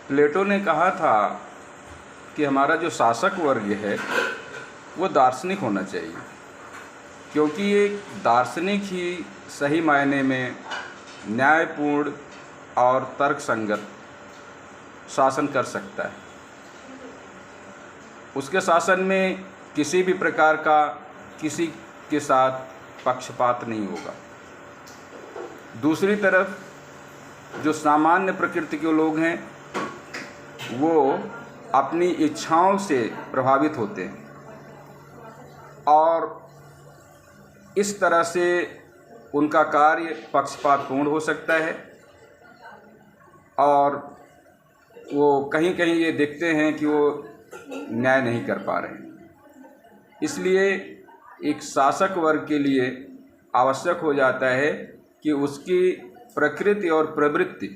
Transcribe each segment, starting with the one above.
प्लेटो ने कहा था कि हमारा जो शासक वर्ग है वो दार्शनिक होना चाहिए, क्योंकि एक दार्शनिक ही सही मायने में न्यायपूर्ण और तर्कसंगत शासन कर सकता है। उसके शासन में किसी भी प्रकार का किसी के साथ पक्षपात नहीं होगा। दूसरी तरफ जो सामान्य प्रकृति के लोग हैं वो अपनी इच्छाओं से प्रभावित होते हैं और इस तरह से उनका कार्य पक्षपातपूर्ण हो सकता है और वो कहीं कहीं ये देखते हैं कि वो न्याय नहीं कर पा रहे हैं। इसलिए एक शासक वर्ग के लिए आवश्यक हो जाता है कि उसकी प्रकृति और प्रवृत्ति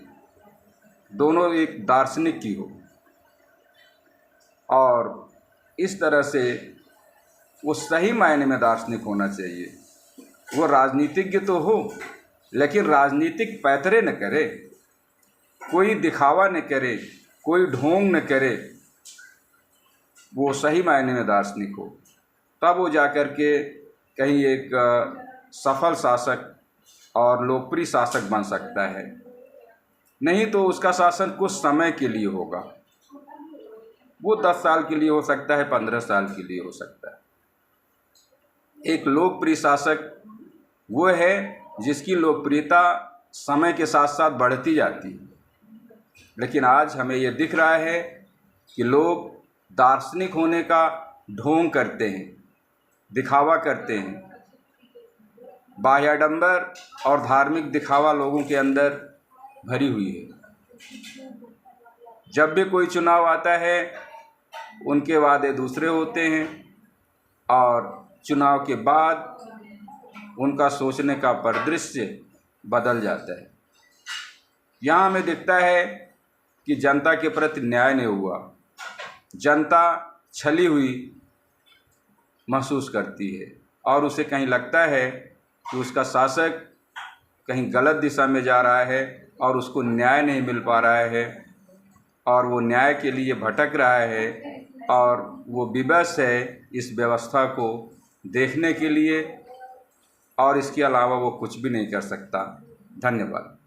दोनों एक दार्शनिक की हो और इस तरह से वो सही मायने में दार्शनिक होना चाहिए। वो राजनीतिज्ञ तो हो, लेकिन राजनीतिक पैतरे न करे, कोई दिखावा न करे, कोई ढोंग न करे। वो सही मायने में दार्शनिक हो, तब वो जाकर के कहीं एक सफल शासक और लोकप्रिय शासक बन सकता है। नहीं तो उसका शासन कुछ समय के लिए होगा, वो 10 साल के लिए हो सकता है, 15 साल के लिए हो सकता है। एक लोकप्रिय शासक वो है जिसकी लोकप्रियता समय के साथ साथ बढ़ती जाती है। लेकिन आज हमें ये दिख रहा है कि लोग दार्शनिक होने का ढोंग करते हैं, दिखावा करते हैं। बाह्याडंबर और धार्मिक दिखावा लोगों के अंदर भरी हुई है। जब भी कोई चुनाव आता है उनके वादे दूसरे होते हैं और चुनाव के बाद उनका सोचने का परिदृश्य बदल जाता है। यहाँ हमें दिखता है कि जनता के प्रति न्याय नहीं हुआ। जनता छली हुई महसूस करती है और उसे कहीं लगता है कि उसका शासक कहीं गलत दिशा में जा रहा है और उसको न्याय नहीं मिल पा रहा है और वो न्याय के लिए भटक रहा है और वो विवश है इस व्यवस्था को देखने के लिए और इसके अलावा वो कुछ भी नहीं कर सकता। धन्यवाद।